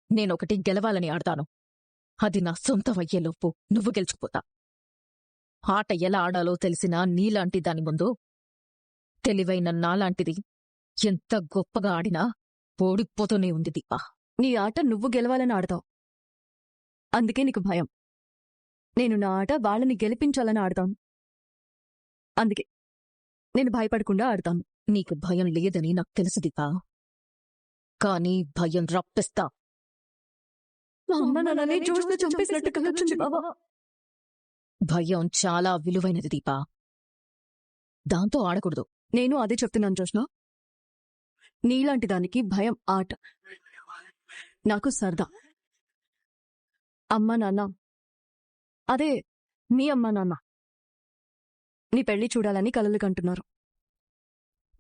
నేనొకటి గెలవాలని ఆడతాను. అది నా సొంతమయ్యేలోపు నువ్వు గెలుచుకుపోతా. ఆట ఎలా ఆడాలో తెలిసిన నీలాంటి దాని ముందు తెలివైన నాలాంటిది ఎంత గొప్పగా ఆడినా ఓడిపోతూనే ఉంది దీపా. నీ ఆట నువ్వు గెలవాలని ఆడతావు, అందుకే నీకు భయం. నేను నా ఆట వాళ్ళని గెలిపించాలని ఆడతాను, అందుకే నేను భయపడకుండా ఆడతాను. నీకు భయం లేదని నాకు తెలుసు దీపా, కానీ భయం రప్పిస్తా. భయం చాలా విలువైనది దీపా, దాంతో ఆడకూడదు. నేను అదే చెప్తున్నాను జోష్నా. నీలాంటి దానికి భయం ఆట, నాకు సరదా. అమ్మా నాన్న, అదే మీ అమ్మా నాన్న నీ పెళ్లి చూడాలని కలలు కంటున్నారు.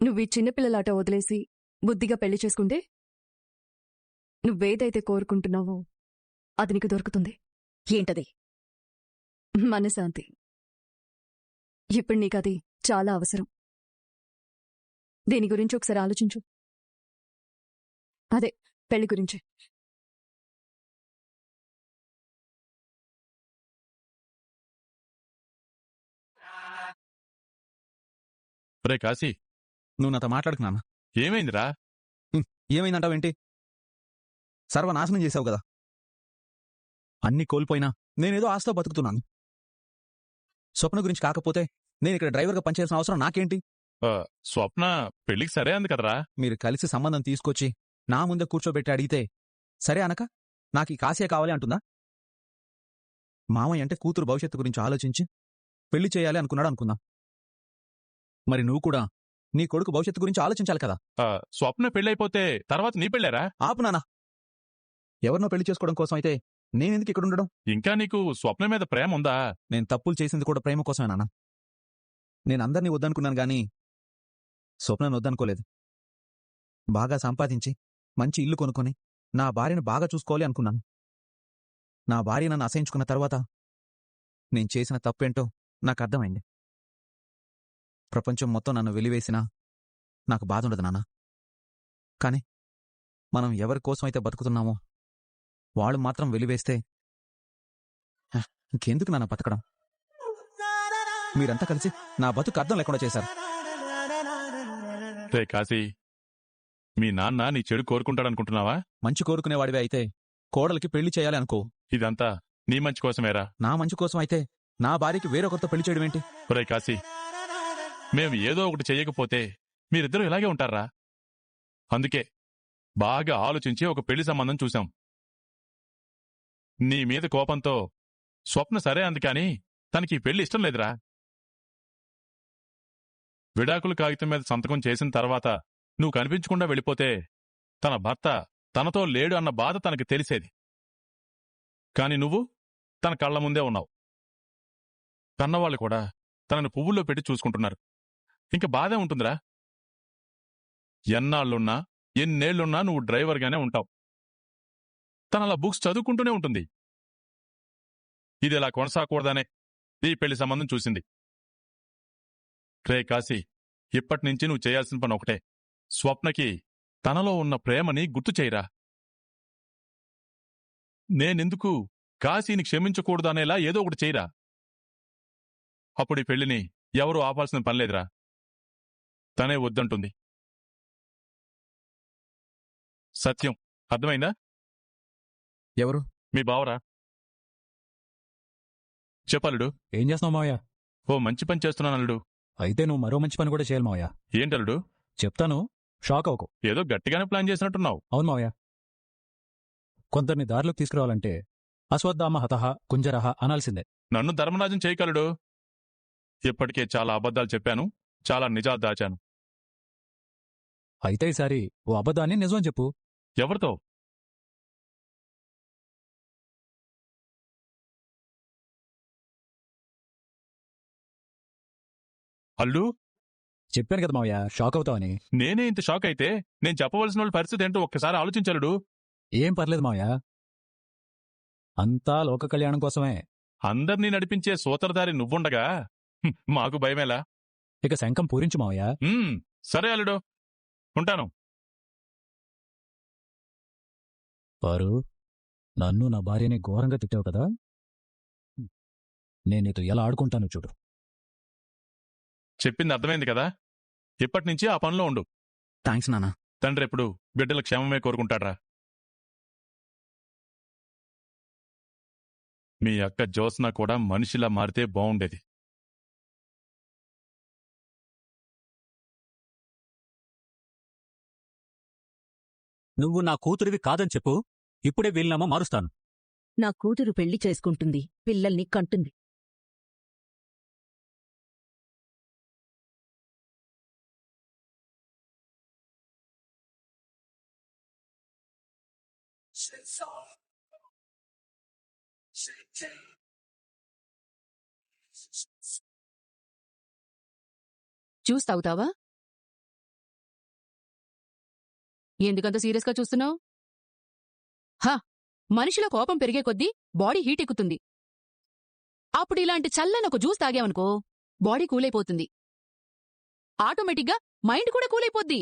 నువ్వు ఈ చిన్నపిల్లలాట వదిలేసి బుద్ధిగా పెళ్లి చేసుకుంటే నువ్వేదైతే కోరుకుంటున్నావో అది నీకు దొరుకుతుంది. ఏంటది? మనశ్శాంతి. ఇప్పుడు నీకది చాలా అవసరం. దీని గురించి ఒకసారి ఆలోచించు. అదే పెళ్లి గురించి. రే కాశీ, నువ్వు నాతో మాట్లాడుకు నాన్న. ఏమైందిరా? ఏమైందంటావేంటి? సర్వనాశనం చేసావు కదా. అన్ని కోల్పోయినా నేనేదో ఆశతో బతుకుతున్నాను. స్వప్న గురించి కాకపోతే నేను ఇక్కడ డ్రైవర్గా పనిచేయాల్సిన అవసరం నాకేంటి? స్వప్న పెళ్లికి సరే అంది కదరా. మీరు కలిసి సంబంధం తీసుకొచ్చి నా ముందే కూర్చోబెట్టి అడిగితే సరే అనక నాకు ఈ కాశీ కావాలి అంటుందా? మామయ్య అంటే కూతురు భవిష్యత్తు గురించి ఆలోచించి పెళ్లి చేయాలి అనుకున్నాడు అనుకుందాం. మరి నువ్వు కూడా నీ కొడుకు భవిష్యత్తు గురించి ఆలోచించాలి కదా. స్వప్న పెళ్ళైపోతే తర్వాత నీ పెళ్ళారా? ఆపు నాన్న. ఎవరినో పెళ్లి చేసుకోవడం కోసం అయితే నేనెందుకు ఇక్కడ ఉండడం? ఇంకా నీకు స్వప్న మీద ప్రేమ ఉందా? నేను తప్పులు చేసింది కూడా ప్రేమ కోసమే నాన్న. నేను అందరినీ వద్దనుకున్నాను గాని స్వప్నను వద్దనుకోలేదు. బాగా సంపాదించి మంచి ఇల్లు కొనుక్కొని నా భార్యను బాగా చూసుకోవాలి అనుకున్నాను. నా భార్య నన్ను అసహించుకున్న తర్వాత నేను చేసిన తప్పేంటో నాకు అర్థమైంది. ప్రపంచం మొత్తం నన్ను వెలివేసినా నాకు బాధ ఉండదు నాన్న. కాని మనం ఎవరి కోసమైతే బతుకుతున్నామో వాళ్ళు మాత్రం వెలివేస్తే ఇంకెందుకు నాన్న బతకడం? మీరంతా కలిసి నా బతుకు అర్థం లేకుండా చేశారు. రే కాశీ, మీ నాన్న నీ చెడు కోరుకుంటాడనుకుంటున్నావా? మంచి కోరుకునేవాడివే అయితే కోడలికి పెళ్లి చేయాలి అనుకో. ఇదంతా నీ మంచి కోసమేరా. నా మంచి కోసం అయితే నా భార్యకి వేరొకరితో పెళ్లి చేయడం ఏంటి? రే కాశీ, మేము ఏదో ఒకటి చెయ్యకపోతే మీరిద్దరూ ఇలాగే ఉంటారా? అందుకే బాగా ఆలోచించి ఒక పెళ్లి సంబంధం చూశాం. నీ మీద కోపంతో స్వప్న సరే అందుకని తనకి పెళ్లి ఇష్టం లేదురా. విడాకుల కాగితం మీద సంతకం చేసిన తర్వాత నువ్వు కనిపించకుండా వెళ్ళిపోతే తన భర్త తనతో లేడు అన్న బాధ తనకి తెలిసేది. కాని నువ్వు తన కళ్ల ముందే ఉన్నావు. కన్నవాళ్లు కూడా తనను పువ్వుల్లో పెట్టి చూసుకుంటున్నారు. ఇంక బాధే ఉంటుందిరా. ఎన్నాళ్లున్నా ఎన్నేళ్లున్నా నువ్వు డ్రైవర్గానే ఉంటావు. తనలా బుక్స్ చదువుకుంటూనే ఉంటుంది. ఇది ఇలా కొనసాగకూడదనే ఈ పెళ్లి సంబంధం చూసింది. రే కాశీ, ఇప్పటినుంచి నువ్వు చేయాల్సిన పని ఒకటే. స్వప్నకి తనలో ఉన్న ప్రేమని గుర్తు చేయరా. నేనెందుకు కాశీని క్షమించకూడదనేలా ఏదో ఒకటి చేయరా. అప్పుడు ఈ పెళ్లిని ఎవరూ ఆపాల్సిన పనిలేదురా. తనే వద్దంటుంది. సత్యం అర్థమైందా? ఎవరు? మీ బావరా. చెప్పలుడు. ఏం చేస్తున్నావు మావయ్య? ఓ మంచి పని చేస్తున్నాను అల్లుడు. అయితే నువ్వు మరో మంచి పని కూడా చేయాలి మావయ్య. ఏంటల్లుడు? చెప్తాను, షాక్ అవ్వకు. ఏదో గట్టిగానే ప్లాన్ చేసినట్టున్నావు. అవును మావయ్య. కొందరిని దారిలోకి తీసుకురావాలంటే అశ్వత్థామ హతః కుంజరః అనాల్సిందే. నన్ను ధర్మరాజం చేయగలడు. ఇప్పటికే చాలా అబద్ధాలు చెప్పాను, చాలా నిజాలు దాచాను. అయితే ఈసారి ఓ అబద్ధాన్ని నిజం చెప్పు. ఎవరితో? అల్లు, చెప్పాను కదా మావయ్య, షాక్ అవుతావని. నేనే ఇంత షాక్ అయితే నేను చెప్పవలసిన వాళ్ళ పరిస్థితి ఏంటో ఒక్కసారి ఆలోచించలుడు. ఏం పర్లేదు మావయ్య, అంతా లోక కళ్యాణం కోసమే. అందర్నీ నడిపించే సూత్రధారి నువ్వుండగా మాకు భయమేలా? ఇక శంఖం పూరించు మావయ్య. సరే అల్లుడు, ఉంటాను. పారు, నన్ను నా భార్యని ఘోరంగా తిట్టావు కదా నేను నీతో ఎలా ఆడుకుంటాను చూడు. చెప్పింది అర్థమైంది కదా. ఇప్పటినుంచి ఆ పనిలో ఉండు. థ్యాంక్స్ నాన్న. తండ్రి ఎప్పుడు బిడ్డల క్షేమమే కోరుకుంటాడ్రా. మీ అక్క జ్యోత్స్న కూడా మనిషిలా మారితే బావుండేది. నువ్వు నా కూతురివి కాదని చెప్పు, ఇప్పుడే వీలునామా మారుస్తాను. నా కూతురు పెళ్లి చేసుకుంటుంది, పిల్లల్ని కంటుంది. జ్యూస్ తాగుతావా? ఎందుకంత సీరియస్గా చూస్తున్నావు? హా, మనిషిలో కోపం పెరిగే కొద్దీ బాడీ హీట్ ఎక్కుతుంది. అప్పుడు ఇలాంటి చల్లని ఒక జ్యూస్ తాగావనుకో, బాడీ కూలైపోతుంది. ఆటోమేటిక్గా మైండ్ కూడా కూలైపోద్ది.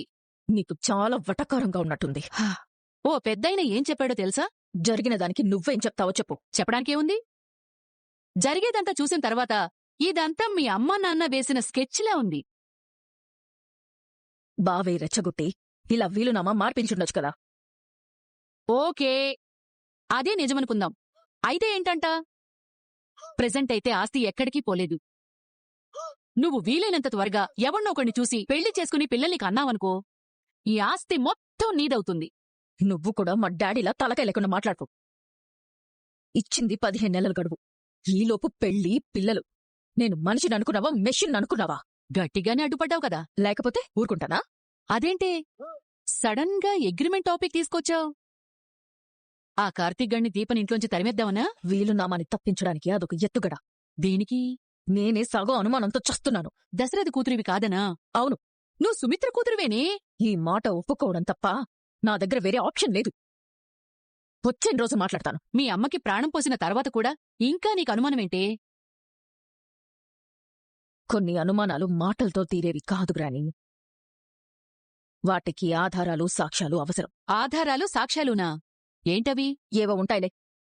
నీకు చాలా వటకారంగా ఉన్నట్టుంది. హా, ఓ పెద్దాయన ఏం చెప్పాడో తెలుసా? జరిగిన దానికి నువ్వేం చెప్తావో చెప్పు. చెప్పడానికేముంది? జరిగేదంతా చూసిన తర్వాత ఇదంతా మీ అమ్మా నాన్న వేసిన స్కెచ్లా ఉంది. బావే రెచ్చగొట్టి ఇలా వీలునామా మార్పించుండొచ్చు కదా. ఓకే, అదే నిజమనుకుందాం. అయితే ఏంటంట? ప్రెజెంట్ అయితే ఆస్తి ఎక్కడికి పోలేదు. నువ్వు వీలైనంత త్వరగా ఎవరినో ఒకడిని చూసి పెళ్లి చేసుకుని పిల్లల్ని కన్నావనుకో, ఈ ఆస్తి మొత్తం నీదవుతుంది. నువ్వు కూడా మా డాడీలా తలకాయ లేకుండా మాట్లాడుకో. ఇచ్చింది 15 నెలల గడువు. ఈలోపు పెళ్లి, పిల్లలు. నేను మనిషిని అనుకున్నావా, మెషిన్ అనుకున్నావా? గట్టిగానే అడ్డుపడ్డావు కదా. లేకపోతే ఊరుకుంటానా? అదేంటే సడన్ గా అగ్రిమెంట్ టాపిక్ తీసుకొచ్చావు? ఆ కార్తీక్ గణ్ణి దీపని ఇంట్లోంచి తరిమేద్దామనా? వీలునామాని తప్పించడానికి అదొక ఎత్తుగడ. దేనికి? నేనే సగం అనుమానంతో చస్తున్నాను. దశరథ కూతురివి కాదనా? అవును. నువ్వు సుమిత్ర కూతురువేనే. ఈ మాట ఒప్పుకోవడం తప్ప నా దగ్గర వేరే ఆప్షన్ లేదు. వచ్చే రోజు మాట్లాడతాను. మీ అమ్మకి ప్రాణం పోసిన తర్వాత కూడా ఇంకా నీకు అనుమానమేంటే? కొన్ని అనుమానాలు మాటలతో తీరేవి కాదు గ్రాని. వాటికి ఆధారాలు, సాక్ష్యాలు అవసరం. ఆధారాలు, సాక్ష్యాలునా? ఏంటవి? ఏవో ఉంటాయిలే.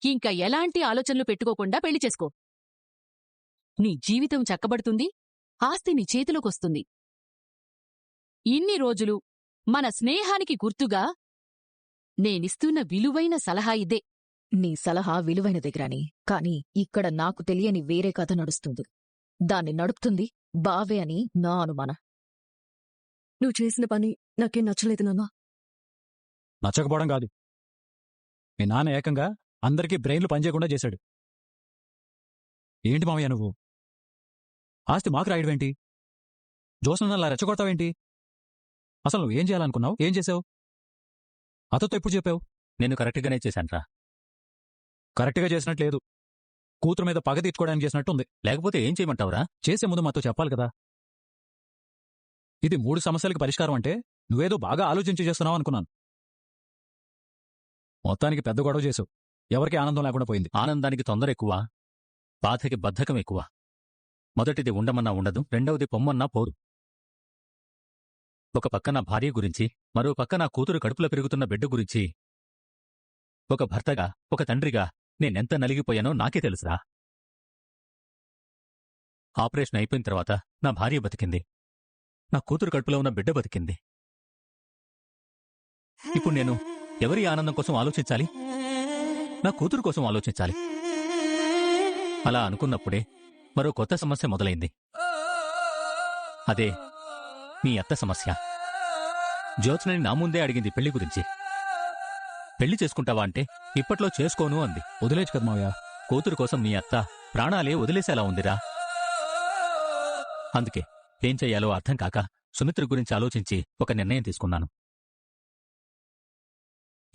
ఇంకా ఎలాంటి ఆలోచనలు పెట్టుకోకుండా పెళ్లి చేసుకో. నీ జీవితం చక్కబడుతుంది, ఆస్తి నీ చేతిలోకొస్తుంది. ఇన్ని రోజులు మన స్నేహానికి గుర్తుగా నేనిస్తున్న విలువైన సలహా ఇదే. నీ సలహా విలువైనదే గ్రాని. కాని ఇక్కడ నాకు తెలియని వేరే కథ నడుస్తుంది. దాన్ని నడుపుతుంది బావే అని నా అనుమానం. నువ్వు చేసిన పని నాకేం నచ్చలేదు నాన్న. నచ్చకపోవడం కాదు, మీ నాన్న ఏకంగా అందరికీ బ్రెయిన్లు పనిచేయకుండా చేశాడు. ఏంటి మామయ్య నువ్వు? ఆస్తి మాకు రాయడమేంటి? జోస్నలా రెచ్చగొడతావేంటి? అసలు నువ్వేం చేయాలనుకున్నావు? ఏం చేసావు? అతతో ఎప్పుడు చెప్పావు? నేను కరెక్ట్గానే చేశాన్రా. కరెక్ట్గా చేసినట్లేదు. కూతురు మీద పగ తీర్చుకోవడానికి చేసినట్టుంది. లేకపోతే ఏం చేయమంటావురా? చేసే ముందు మాతో చెప్పాలి కదా. ఇది 3 సమస్యలకు పరిష్కారం అంటే నువ్వేదో బాగా ఆలోచించి చేస్తున్నావు అనుకున్నాను. మొత్తానికి పెద్ద గొడవ చేసావు. ఎవరికి ఆనందం లేకుండా పోయింది. ఆనందానికి తొందర ఎక్కువ, బాధకి బద్ధకం ఎక్కువ. మొదటిది ఉండమన్నా ఉండదు, రెండవది పొమ్మన్నా పోరు. ఒక పక్క నా భార్య గురించి, మరో పక్క నా కూతురు కడుపులో పెరుగుతున్న బిడ్డ గురించి. ఒక భర్తగా, ఒక తండ్రిగా నేనెంత నలిగిపోయానో నాకే తెలుసురా. ఆపరేషన్ అయిపోయిన తర్వాత నా భార్య బతికింది, నా కూతురు కడుపులో ఉన్న బిడ్డ బతికింది. ఇప్పుడు నేను ఎవరి ఆనందం కోసం ఆలోచించాలి? నా కూతురు కోసం ఆలోచించాలి. అలా అనుకున్నప్పుడే మరో కొత్త సమస్య మొదలైంది. అదే మీ అత్త సమస్య. జ్యోత్స్నని నా ముందే అడిగింది పెళ్లి గురించి. పెళ్లి చేసుకుంటావా అంటే ఇప్పట్లో చేసుకోను అంది. వదిలేచ్చు కదా మావయ్య. కూతురు కోసం మీ అత్త ప్రాణాలే వదిలేసేలా ఉందిరా. అందుకే ఏం చెయ్యాలో అర్థం కాక సుమిత్ర గురించి ఆలోచించి ఒక నిర్ణయం తీసుకున్నాను.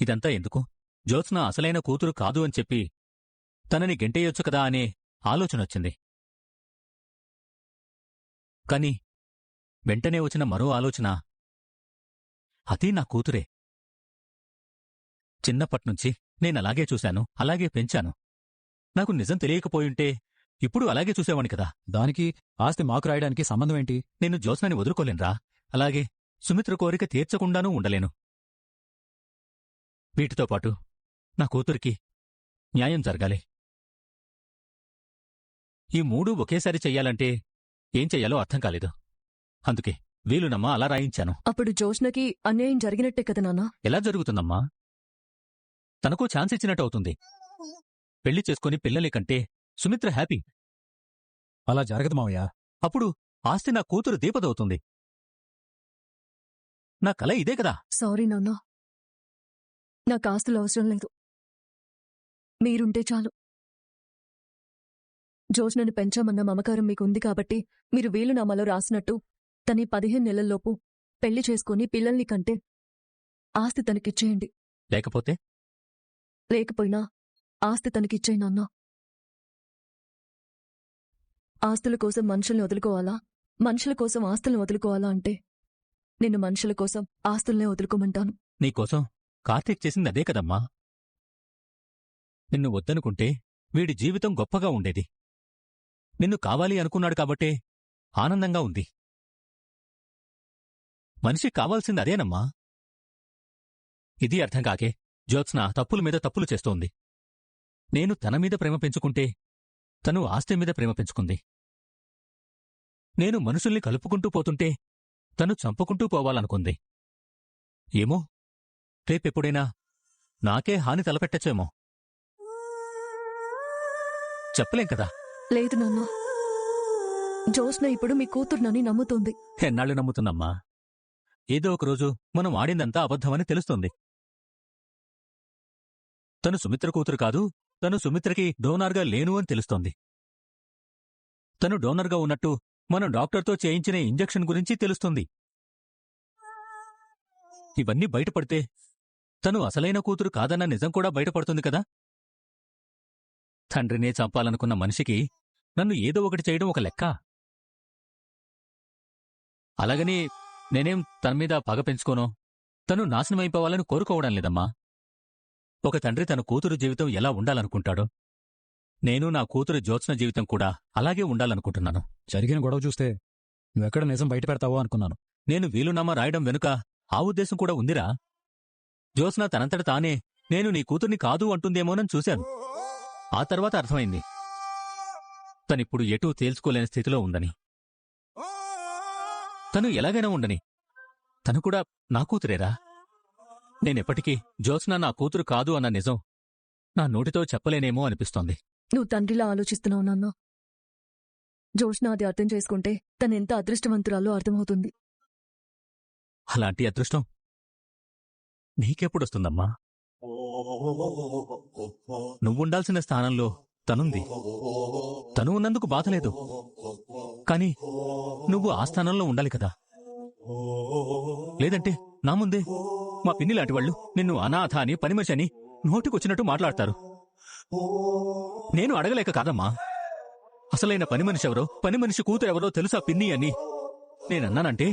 ఇదంతా ఎందుకు? జ్యోత్స్న అసలైన కూతురు కాదు అని చెప్పి తనని గెంటేయొచ్చు కదా అనే ఆలోచనొచ్చింది. కాని వెంటనే వచ్చిన మరో ఆలోచన, అదీ నా కూతురే. చిన్నప్పట్నుంచి నేనలాగే చూశాను, అలాగే పెంచాను. నాకు నిజం తెలియకపోయుంటే ఇప్పుడు అలాగే చూసేవాణ్ణి కదా. దానికి ఆస్తి మాకు రాయడానికి సంబంధం ఏంటి? నేను జ్యోత్స్నని వదులుకోలేనురా. అలాగే సుమిత్ర కోరిక తీర్చకుండానూ ఉండలేను. వీటితో పాటు నా కూతురికి న్యాయం జరగాలి. ఈ మూడు ఒకేసారి చెయ్యాలంటే ఏం చెయ్యాలో అర్థం కాలేదు. అందుకే వీలునమ్మా అలా రాయించాను. అప్పుడు జోష్నకి అన్యాయం జరిగినట్టే కదా నాన్నా? ఎలా జరుగుతుందమ్మా? తనకు ఛాన్స్ ఇచ్చినట్టు అవుతుంది. పెళ్లి చేసుకుని పిల్లలే కంటే సుమిత్ర హ్యాపీ. అలా జరగదు మావయ్య. అప్పుడు ఆస్తి నా కూతురు దీపదవుతుంది. నా కల ఇదే కదా. సారీ నాన్నా, నాకు ఆస్తులు అవసరం లేదు. మీరుంటే చాలు. జోష్నని పెంచామన్న మమకారం మీకుంది కాబట్టి మీరు వీలునామాలో రాసినట్టు తని 15 నెలల్లోపు పెళ్లి చేసుకుని పిల్లల్ని కంటే ఆస్తి తనకిచ్చేయండి. లేకపోయినా ఆస్తి తనకిచ్చేయి నాన్నా. ఆస్తుల కోసం మనుషుల్ని వదులుకోవాలా, మనుషుల కోసం ఆస్తుల్ని వదులుకోవాలా అంటే నిన్ను మనుషుల కోసం ఆస్తుల్నే వదులుకోమంటాను. నీకోసం కార్తీక్ చేసింది అదే కదమ్మా. నిన్ను వద్దనుకుంటే వీడి జీవితం గొప్పగా ఉండేది. నిన్ను కావాలి అనుకున్నాడు కాబట్టే ఆనందంగా ఉంది. మనిషికి కావాల్సింది అదేనమ్మా. ఇది అర్థం కాకే జ్యోత్స్న తప్పుల మీద తప్పులు చేస్తోంది. నేను తన మీద ప్రేమ పెంచుకుంటే తను ఆస్తి మీద ప్రేమ పెంచుకుంది. నేను మనుషుల్ని కలుపుకుంటూ పోతుంటే తను చంపుకుంటూ పోవాలనుకుంది. ఏమో, రేపెప్పుడైనా నాకే హాని తలపెట్టచ్చేమో. చెప్పలేం కదా. లేదు నాన్నా, జోష్న ఇప్పుడు మీ కూతుర్నని నమ్ముతుంది. ఎన్నాళ్ళు నమ్ముతుందమ్మా? ఏదో ఒకరోజు మనం ఆడిందంతా అబద్ధమని తెలుస్తుంది. తను సుమిత్ర కూతురు కాదు, తను సుమిత్రకి డోనార్గా లేను అని తెలుస్తోంది. తను డోనర్గా ఉన్నట్టు మనం డాక్టర్తో చేయించిన ఇంజెక్షన్ గురించి తెలుస్తుంది. ఇవన్నీ బయటపడితే తను అసలైన కూతురు కాదన్న నిజం కూడా బయటపడుతుంది కదా. తండ్రినే చంపాలనుకున్న మనిషికి నన్ను ఏదో ఒకటి చేయడం ఒక లెక్క. అలాగని నేనేం తన మీద పగ పెంచుకోనో, తను నాశనమైపోవాలని కోరుకోవడం లేదమ్మా. ఒక తండ్రి తన కూతురు జీవితం ఎలా ఉండాలనుకుంటాడో, నేను నా కూతురు జ్యోత్స్న జీవితం కూడా అలాగే ఉండాలనుకుంటున్నాను. జరిగిన గొడవ చూస్తే నువ్వెక్కడ నిజం బయట పెడతావో అనుకున్నాను. నేను వీలునామా రాయడం వెనుక ఆ ఉద్దేశం కూడా ఉందిరా. జ్యోత్స్న తనంతట తానే నేను నీ కూతుర్ని కాదు అంటుందేమోనని చూశాను. ఆ తర్వాత అర్థమైంది తనిప్పుడు ఎటూ తేల్చుకోలేని స్థితిలో ఉందని. తను ఎలాగైనా ఉండని, తను కూడా నా కూతురేరా. నేనెప్పటికీ జ్యోత్స్న నా కూతురు కాదు అన్న నిజం నా నోటితో చెప్పలేనేమో అనిపిస్తోంది. నువ్వు తండ్రిలా ఆలోచిస్తున్నావు నాన్నా. జోష్న అది అర్థం చేసుకుంటే తనెంత అదృష్టవంతురాలో అర్థమవుతుంది. అలాంటి అదృష్టం నీకెప్పుడొస్తుందమ్మా? నువ్వుండాల్సిన స్థానంలో తనుంది. తను ఉన్నందుకు బాధలేదు. కాని నువ్వు ఆ స్థానంలో ఉండాలి కదా. లేదంటే నా ముందే మా పిన్ని లాంటి వాళ్ళు నిన్ను అనాథ అని, పనిమనిషి అని నోటికొచ్చినట్టు మాట్లాడతారు. నేను అడగలేక కాదమ్మా. అసలైన పనిమనిషి ఎవరో, పనిమనిషి కూతురెవరో తెలుసా పిన్ని అని నేనన్నానంటే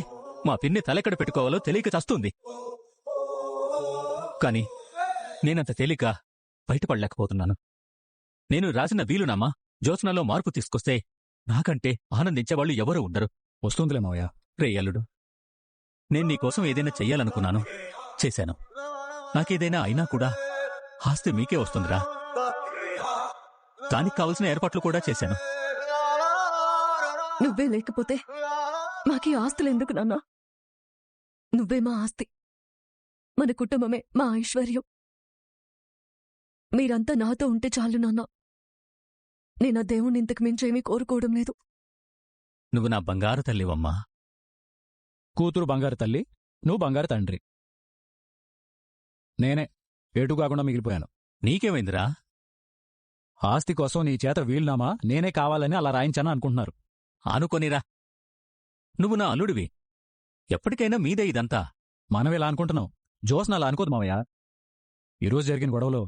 మా పిన్ని తలెక్కడ పెట్టుకోవాలో తెలియక చస్తుంది. కాని నేనంత తేలిక బయటపడలేకపోతున్నాను. నేను రాసిన వీలునామా జ్యోత్స్నలో మార్పు తీసుకొస్తే నాకంటే ఆనందించేవాళ్లు ఎవరూ ఉండరు. వస్తుందిలే మావయ్య. రే అల్లుడు, నేను నీకోసం ఏదైనా చెయ్యాలనుకున్నాను, చేశాను. నాకేదైనా అయినా కూడా ఆస్తి మీకే వస్తుందిరా. దానికి కావలసిన ఏర్పాట్లు కూడా చేశాను. నువ్వే లేకపోతే మాకీ ఆస్తులెందుకు నాన్నా? నువ్వే మా ఆస్తి, మన కుటుంబమే మా ఐశ్వర్యం. మీరంతా నాతో ఉంటే చాలు నాన్నా. నేనా దేవుణ్ణి ఇంతకు మించేమీ కోరుకోవడం లేదు. నువ్వు నా బంగారు తల్లివమ్మా. కూతురు బంగారు తల్లి, నువ్వు బంగారు తండ్రి. నేనే ఏటూ కాకుండా మిగిలిపోయాను. నీకేమైందిరా? ఆస్తి కోసం నీ చేత వీలునామా నేనే కావాలని అలా రాయించాను అనుకుంటున్నారు. ఆనుకొనిరా. నువ్వు నా అల్లుడివి. ఎప్పటికైనా మీదే ఇదంతా. మనమిలా అనుకుంటున్నాం, జోస్న అలా అనుకోదు మావయ్య. ఈరోజు జరిగిన గొడవలో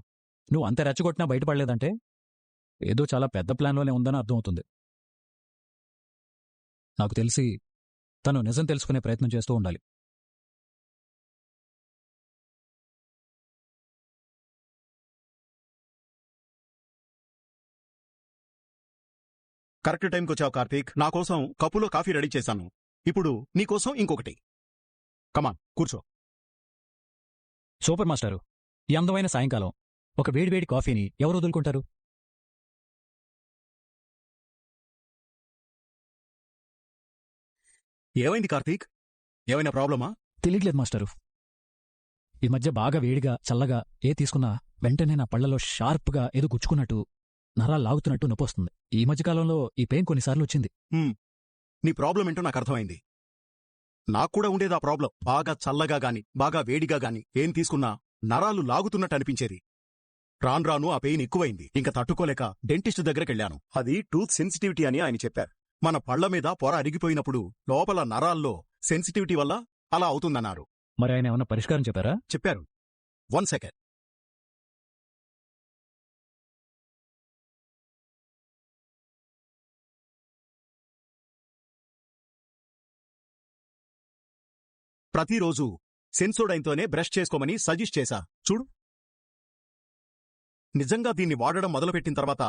నువ్వు అంత రెచ్చగొట్టినా బయటపడలేదంటే ఏదో చాలా పెద్ద ప్లాన్లోనే ఉందని అర్థమవుతుంది. నాకు తెలిసి తను నిజం తెలుసుకునే ప్రయత్నం చేస్తూ ఉండాలి. కరెక్ట్ టైంకి వచ్చావు కార్తీక్. నా కోసం కప్పులో కాఫీ రెడీ చేశాను. ఇప్పుడు నీకోసం ఇంకొకటి. కమాన్ కూర్చో. సూపర్ మాస్టారు, ఈ అందమైన సాయంకాలం ఒక వేడివేడి కాఫీని ఎవరు వదులుకుంటారు? ఏమైంది కార్తీక్? ఏమైనా ప్రాబ్లమా? తెలియట్లేదు మాస్టరు. ఈ మధ్య బాగా వేడిగా చల్లగా తీసుకున్నా వెంటనే నా పళ్లలో షార్ప్గా ఏదో గుచ్చుకున్నట్టు నరాలు లాగుతున్నట్టు నొప్పొస్తుంది. ఈ మధ్యకాలంలో ఈ పెయిన్ కొన్నిసార్లు వచ్చింది. నీ ప్రాబ్లం ఏంటో నాకు అర్థమైంది. నాకు కూడా ఉండేది ఆ ప్రాబ్లం. బాగా చల్లగా గాని బాగా వేడిగా గాని ఏం తీసుకున్నా నరాలు లాగుతున్నట్టు అనిపించేది. రాను రాను ఆ పెయిన్ ఎక్కువైంది. ఇంకా తట్టుకోలేక డెంటిస్ట్ దగ్గరకెళ్లాను. అది టూత్ సెన్సిటివిటీ అని ఆయన చెప్పారు. మన పళ్ల మీద పొర అరిగిపోయినప్పుడు లోపల నరాల్లో సెన్సిటివిటీ వల్ల అలా అవుతుందన్నారు. మరి ఆయన ఏమన్నా పరిష్కారం చెప్పారా? చెప్పారు. 1 సెకండ్. ప్రతిరోజు సెన్సోడైన్తోనే బ్రష్ చేసుకోమని సజెస్ట్ చేశా. చూడు, నిజంగా దీన్ని వాడడం మొదలుపెట్టిన తర్వాత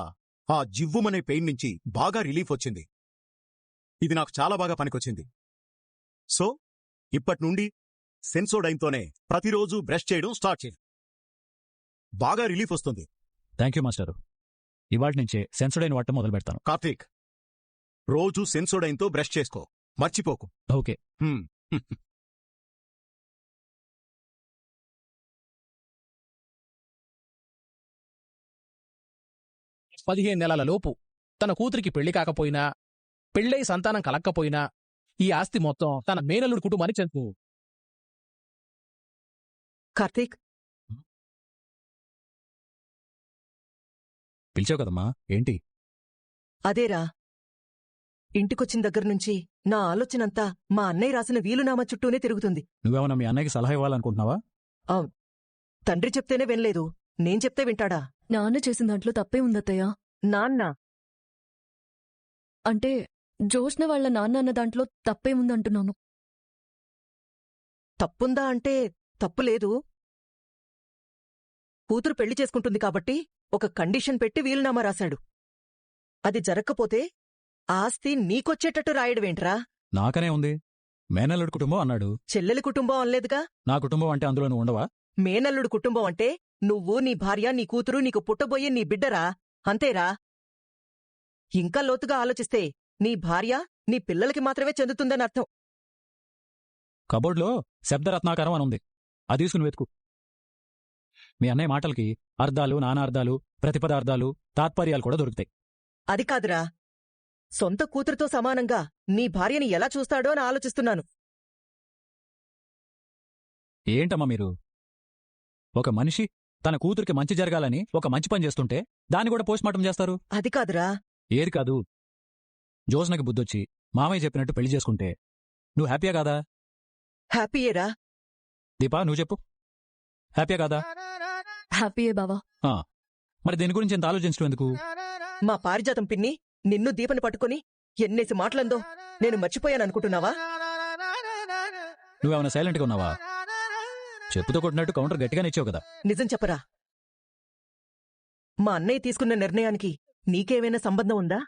ఆ జివ్వుమనే పెయిన్ నుంచి బాగా రిలీఫ్ వచ్చింది. ఇది నాకు చాలా బాగా పనికొచ్చింది. సో ఇప్పట్నుండి సెన్సోడైన్తోనే ప్రతిరోజు బ్రష్ చేయడం స్టార్ట్ చేయి. బాగా రిలీఫ్ వస్తుంది. Thank you master. ఇవాటి నుంచే సెన్సోడైన్ వాడటం మొదలు పెడతాను. కార్తీక్, రోజు సెన్సోడైన్తో బ్రష్ చేసుకో, మర్చిపోకు. ఓకే. 15 నెలల లోపు తన కూతురికి పెళ్లి కాకపోయినా, పెళ్ళై సంతానం కలక్కపోయినా ఈ ఆస్తి మొత్తం తన మేనల్లుడి కుటుంబానికి చెందు. కార్తీక్, పిలిచావు కదమ్మా, ఏంటి? అదేరా, ఇంటికొచ్చిన దగ్గర్నుంచి నా ఆలోచనంతా మా అన్నయ్య రాసిన వీలునామా చుట్టూనే తిరుగుతుంది. నువ్వేమన్నా మీ అన్నయ్యకి సలహా ఇవ్వాలనుకుంటున్నావా? తండ్రి చెప్తేనే వినలేదు, నేను చెప్తే వింటాడా? నాన్న చేసిన దాంట్లో తప్పే ఉందత్తయ్యా. నాన్న అంటే జోష్న వాళ్ళ నాన్న అన్న దాంట్లో తప్పే ఉందంటున్నాను. తప్పుందా అంటే తప్పులేదు. కూతురు పెళ్లి చేసుకుంటుంది కాబట్టి ఒక కండిషన్ పెట్టి వీలునామా రాశాడు. అది జరక్కపోతే ఆస్తి నీకొచ్చేటట్టు రాయడమేంట్రా? నాకనే ఉంది. మేనల్లుడి కుటుంబం అన్నాడు. చెల్లెలి కుటుంబం అనలేదుగా. నా కుటుంబం అంటే అందులో నువ్వు ఉండవా? మేనల్లుడు కుటుంబం అంటే నువ్వు, నీ భార్య, నీ కూతురు, నీకు పుట్టబోయే నీ బిడ్డరా, అంతేరా. ఇంకా లోతుగా ఆలోచిస్తే నీ భార్య నీ పిల్లలకి మాత్రమే చెందుతుందని అర్థం. కబోర్డ్లో శబ్దరత్నాకరం అని ఉంది, అది తీసుకుని వెతుకు. మీ అన్నయ్య మాటలకి అర్థాలు, నానార్థాలు, ప్రతిపదార్థాలు, తాత్పర్యాలు కూడా దొరుకుతాయి. అది కాదురా, సొంత కూతురుతో సమానంగా నీ భార్యని ఎలా చూస్తాడో అని ఆలోచిస్తున్నాను. ఏంటమ్మా మీరు? ఒక మనిషి తన కూతురికి మంచి జరగాలని ఒక మంచి పని చేస్తుంటే దాన్ని కూడా పోస్ట్మార్టం చేస్తారు. అది కాదురా. ఏది కాదు? జోస్నకి బుద్ధొచ్చి మామయ్య చెప్పినట్టు పెళ్లి చేసుకుంటే నువ్వు హ్యాపీయా కాదా? హ్యాపీయేరా. దీపా, నువ్వు చెప్పు, హ్యాపీయా కాదా? హ్యాపీయే బావా. మరి దీని గురించి ఎంత ఆలోచించడం ఎందుకు? మా పారిజాతం పిన్ని నిన్ను దీపని పట్టుకుని ఎన్నేసి మాటలందో నేను మర్చిపోయాననుకుంటున్నావా? నువ్వేమైనా సైలెంట్గా ఉన్నావా? చెప్పుతో కొట్టినట్టు కౌంటర్ గట్టిగానే ఇచ్చావు కదా. నిజం చెప్పరా, మా అన్నయ్య తీసుకున్న నిర్ణయానికి నీకేమైనా సంబంధం ఉందా?